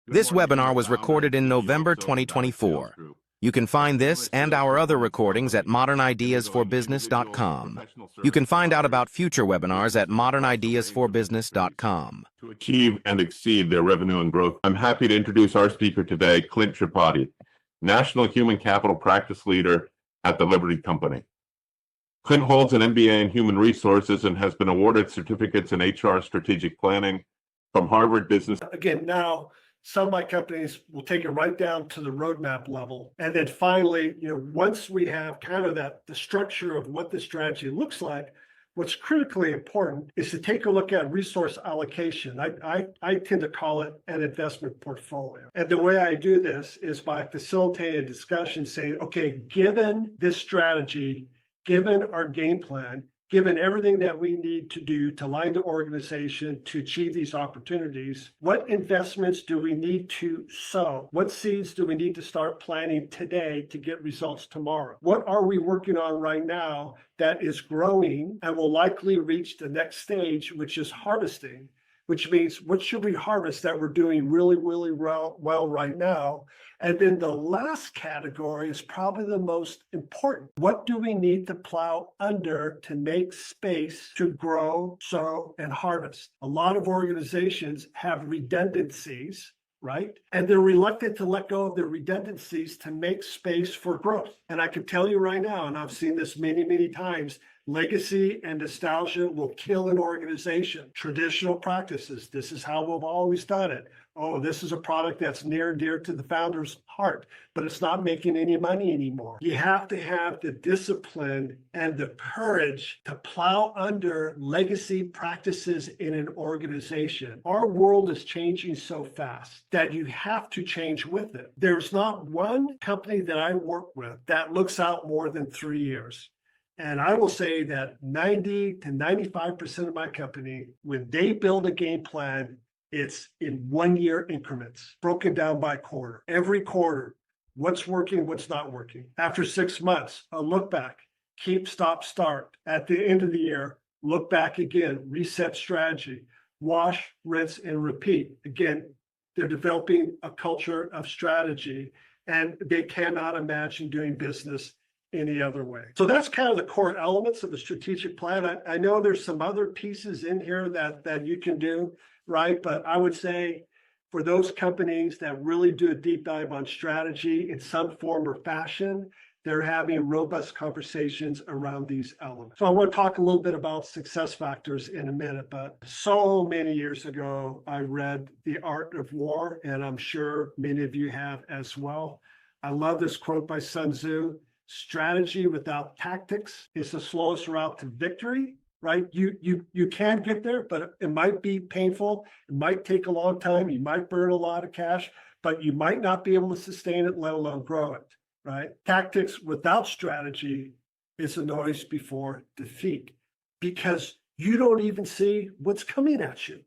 This webinar was recorded in November 2024. You can find this and our other recordings at modernideasforbusiness.com. You can find out about future webinars at modernideasforbusiness.com. To achieve and exceed their revenue and growth. I'm happy to introduce our speaker today, Clint Tripodi, National Human Capital Practice Leader at the Liberty Company. Clint holds an MBA in Human Resources and has been awarded certificates in HR Strategic Planning from Harvard Business. Again, now some of my companies will take it right down to the roadmap level. And then finally, once we have kind of the structure of what the strategy looks like, what's critically important is to take a look at resource allocation. I tend to call it an investment portfolio. And the way I do this is by facilitating a discussion saying, okay, given this strategy, given our game plan, given everything that we need to do to align the organization to achieve these opportunities, what investments do we need to sow? What seeds do we need to start planting today to get results tomorrow? What are we working on right now that is growing and will likely reach the next stage, which is harvesting? Which means what should we harvest that we're doing really, really well right now? And then the last category is probably the most important. What do we need to plow under to make space to grow, sow, and harvest? A lot of organizations have redundancies, right? And they're reluctant to let go of their redundancies to make space for growth. And I can tell you right now, and I've seen this many, many times, legacy and nostalgia will kill an organization. Traditional practices, this is how we've always done it. Oh, this is a product that's near and dear to the founder's heart, but it's not making any money anymore. You have to have the discipline and the courage to plow under legacy practices in an organization. Our world is changing so fast that you have to change with it. There's not one company that I work with that looks out more than 3 years. And I will say that 90 to 95% of my company, when they build a game plan, it's in 1 year increments, broken down by quarter. Every quarter, what's working, what's not working. After 6 months, a look back, keep, stop, start. At the end of the year, look back again, reset strategy, wash, rinse, and repeat. Again, they're developing a culture of strategy, and they cannot imagine doing business any other way. So that's kind of the core elements of the strategic plan. I know there's some other pieces in here that you can do, right? But I would say for those companies that really do a deep dive on strategy in some form or fashion, they're having robust conversations around these elements. So I want to talk a little bit about success factors in a minute, but so many years ago, I read The Art of War, and I'm sure many of you have as well. I love this quote by Sun Tzu: strategy without tactics is the slowest route to victory, right? You can get there, but it might be painful. It might take a long time. You might burn a lot of cash, but you might not be able to sustain it, let alone grow it, right? Tactics without strategy is a noise before defeat, because you don't even see what's coming at you,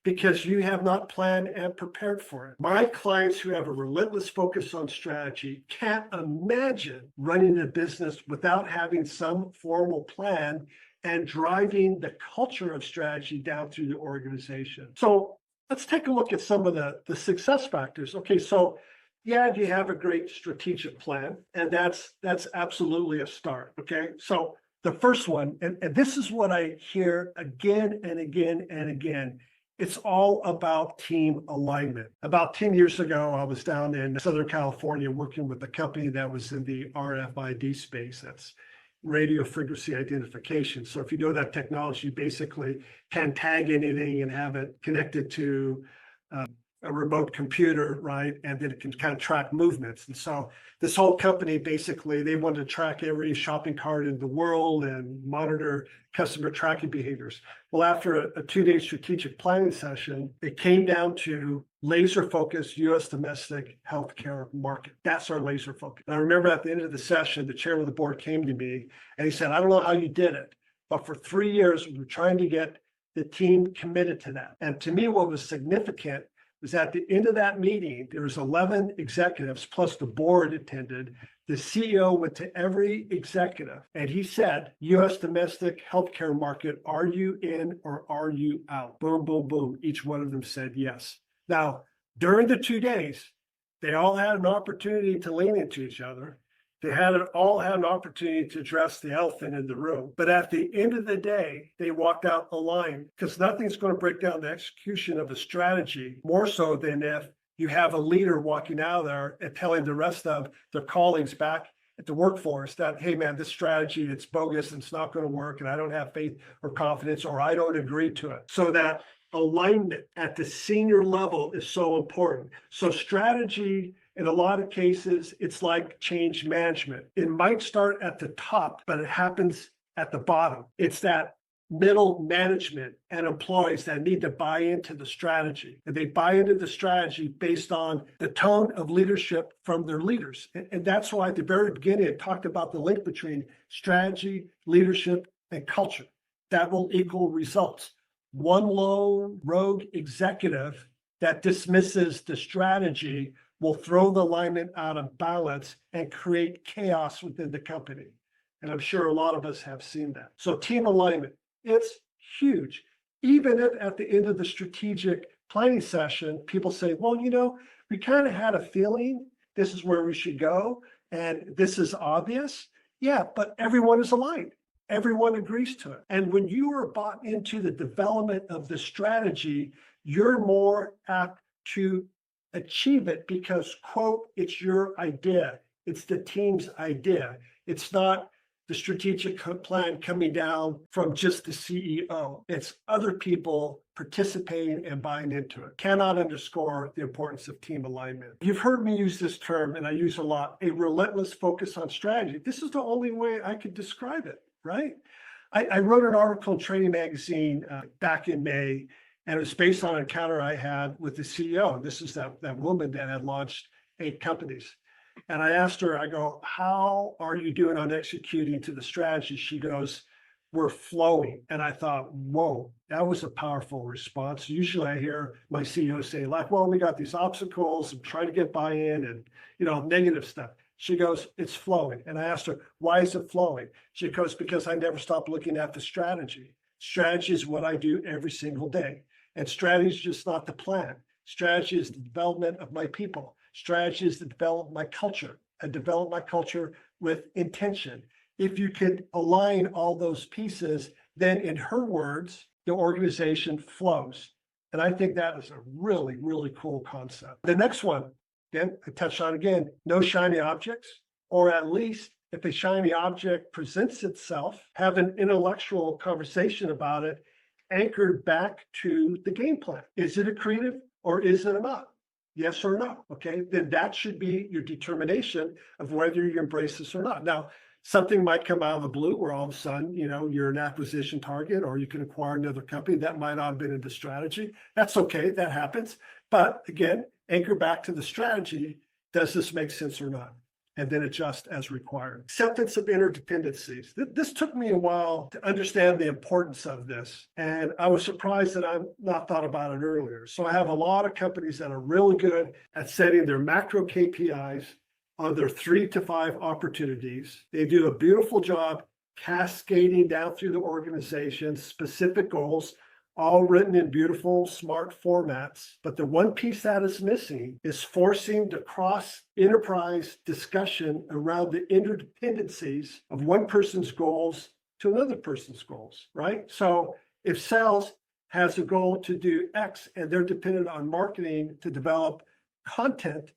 because you have not planned and prepared for it. My clients who have a relentless focus on strategy can't imagine running a business without having some formal plan and driving the culture of strategy down through the organization. So let's take a look at some of the success factors. Okay, so yeah, you have a great strategic plan, and that's absolutely a start, okay? So the first one, and this is what I hear again and again and again, it's all about team alignment. About 10 years ago, I was down in Southern California working with a company that was in the RFID space. That's radio frequency identification. So if you know that technology, you basically can tag anything and have it connected to a remote computer, right? And then it can kind of track movements. And so this whole company, basically, they wanted to track every shopping cart in the world and monitor customer tracking behaviors. Well, after a 2-day strategic planning session, it came down to laser-focused U.S. domestic healthcare market. That's our laser focus. And I remember at the end of the session, the chairman of the board came to me and he said, I don't know how you did it, but for 3 years, we were trying to get the team committed to that. And to me, what was significant was at the end of that meeting, there was 11 executives plus the board attended. The CEO went to every executive and he said, U.S. domestic healthcare market, are you in or are you out? Boom, boom, boom. Each one of them said yes. Now, During the 2 days, they all had an opportunity to lean into each other. They all had an opportunity to address the elephant in the room. But at the end of the day, they walked out aligned, because nothing's going to break down the execution of a strategy more so than if you have a leader walking out of there and telling the rest of their colleagues back at the workforce that, hey man, this strategy, it's bogus and it's not going to work, and I don't have faith or confidence, or I don't agree to it. So that alignment at the senior level is so important. So strategy, in a lot of cases, it's like change management. It might start at the top, but it happens at the bottom. It's that middle management and employees that need to buy into the strategy. And they buy into the strategy based on the tone of leadership from their leaders. And that's why at the very beginning, I talked about the link between strategy, leadership, and culture. That will equal results. One lone rogue executive that dismisses the strategy will throw the alignment out of balance and create chaos within the company. And I'm sure a lot of us have seen that. So team alignment, it's huge. Even if at the end of the strategic planning session, people say, well, we kind of had a feeling this is where we should go, and this is obvious. Yeah, but everyone is aligned. Everyone agrees to it. And when you are bought into the development of the strategy, you're more apt to achieve it because, quote, it's your idea. It's the team's idea. It's not the strategic plan coming down from just the CEO. It's other people participating and buying into it. Cannot underscore the importance of team alignment. You've heard me use this term, and I use a lot, a relentless focus on strategy. This is the only way I could describe it, right? I wrote an article in Training Magazine back in May, and it was based on an encounter I had with the CEO. This is that woman that had launched 8 companies. And I asked her, I go, how are you doing on executing to the strategy? She goes, we're flowing. And I thought, whoa, that was a powerful response. Usually I hear my CEO say, like, well, we got these obstacles, I'm trying to get buy-in and, negative stuff. She goes, it's flowing. And I asked her, why is it flowing? She goes, because I never stop looking at the strategy. Strategy is what I do every single day. And strategy is just not the plan. Strategy is the development of my people. Strategy is to develop my culture. I develop my culture with intention. If you can align all those pieces, then in her words, the organization flows. And I think that is a really, really cool concept. The next one, again, I touched on again, no shiny objects, or at least if a shiny object presents itself, have an intellectual conversation about it, anchored back to the game plan. Is it accretive or is it not? Yes or no? Okay, then that should be your determination of whether you embrace this or not. Now, something might come out of the blue where all of a sudden, you're an acquisition target, or you can acquire another company that might not have been in the strategy. That's okay, that happens. But again, anchor back to the strategy. Does this make sense or not? And then adjust as required. Acceptance of interdependencies. This took me a while to understand the importance of this. And I was surprised that I've not thought about it earlier. So I have a lot of companies that are really good at setting their macro KPIs on their 3 to 5 opportunities. They do a beautiful job cascading down through the organization, specific goals, all written in beautiful, smart formats. But the one piece that is missing is forcing the cross-enterprise discussion around the interdependencies of one person's goals to another person's goals, right? So if sales has a goal to do X and they're dependent on marketing to develop content,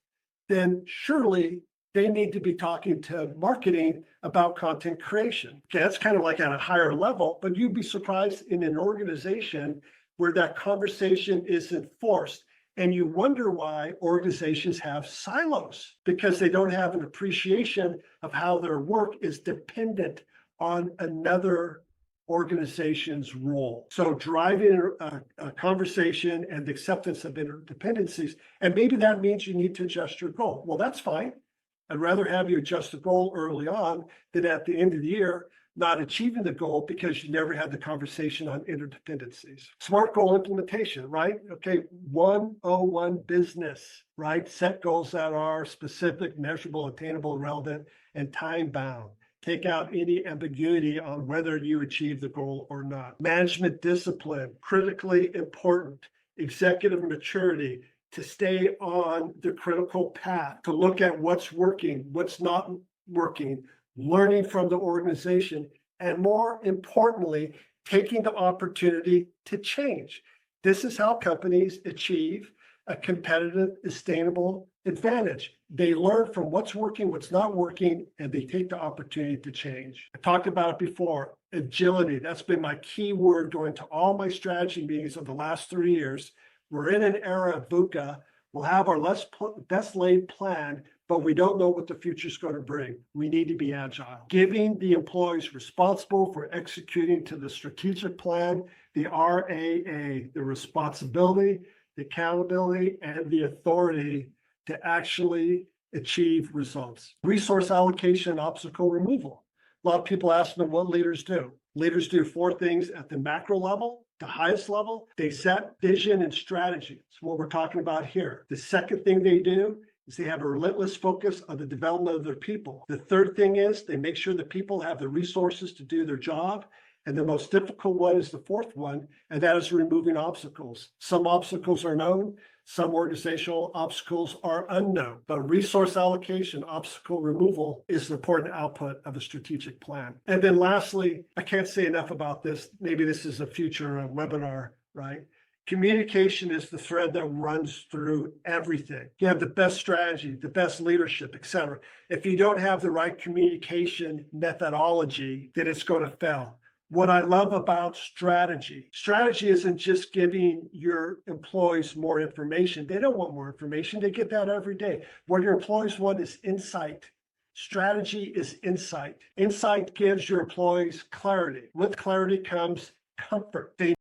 then surely they need to be talking to marketing about content creation. Okay, that's kind of like at a higher level, but you'd be surprised in an organization where that conversation isn't forced. And you wonder why organizations have silos, because they don't have an appreciation of how their work is dependent on another organization's role. So driving a conversation and the acceptance of interdependencies, and maybe that means you need to adjust your goal. Well, that's fine. I'd rather have you adjust the goal early on than at the end of the year not achieving the goal because you never had the conversation on interdependencies. Smart goal implementation, right? Okay, 101 business, right? Set goals that are specific, measurable, attainable, relevant, and time bound. Take out any ambiguity on whether you achieve the goal or not. Management discipline, critically important. Executive maturity, to stay on the critical path, to look at what's working, what's not working, learning from the organization, and more importantly, taking the opportunity to change. This is how companies achieve a competitive, sustainable advantage. They learn from what's working, what's not working, and they take the opportunity to change. I talked about it before, agility. That's been my key word going to all my strategy meetings of the last 3 years. We're in an era of VUCA. We'll have our best laid plan, but we don't know what the future is going to bring. We need to be agile. Giving the employees responsible for executing to the strategic plan, the RAA, the responsibility, the accountability, and the authority to actually achieve results. Resource allocation and obstacle removal. A lot of people ask me what leaders do. Leaders do 4 things at the macro level, the highest level. They set vision and strategy. That's what we're talking about here. The second thing they do is they have a relentless focus on the development of their people. The third thing is they make sure that people have the resources to do their job. And the most difficult one is the fourth one, and that is removing obstacles. Some obstacles are known, some organizational obstacles are unknown, but resource allocation, obstacle removal is an important output of a strategic plan. And then lastly, I can't say enough about this. Maybe this is a future webinar, right? Communication is the thread that runs through everything. You have the best strategy, the best leadership, etc. If you don't have the right communication methodology, then it's going to fail. What I love about strategy isn't just giving your employees more information. They don't want more information. They get that every day. What your employees want is insight. Strategy is insight. Insight gives your employees clarity. With clarity comes comfort. They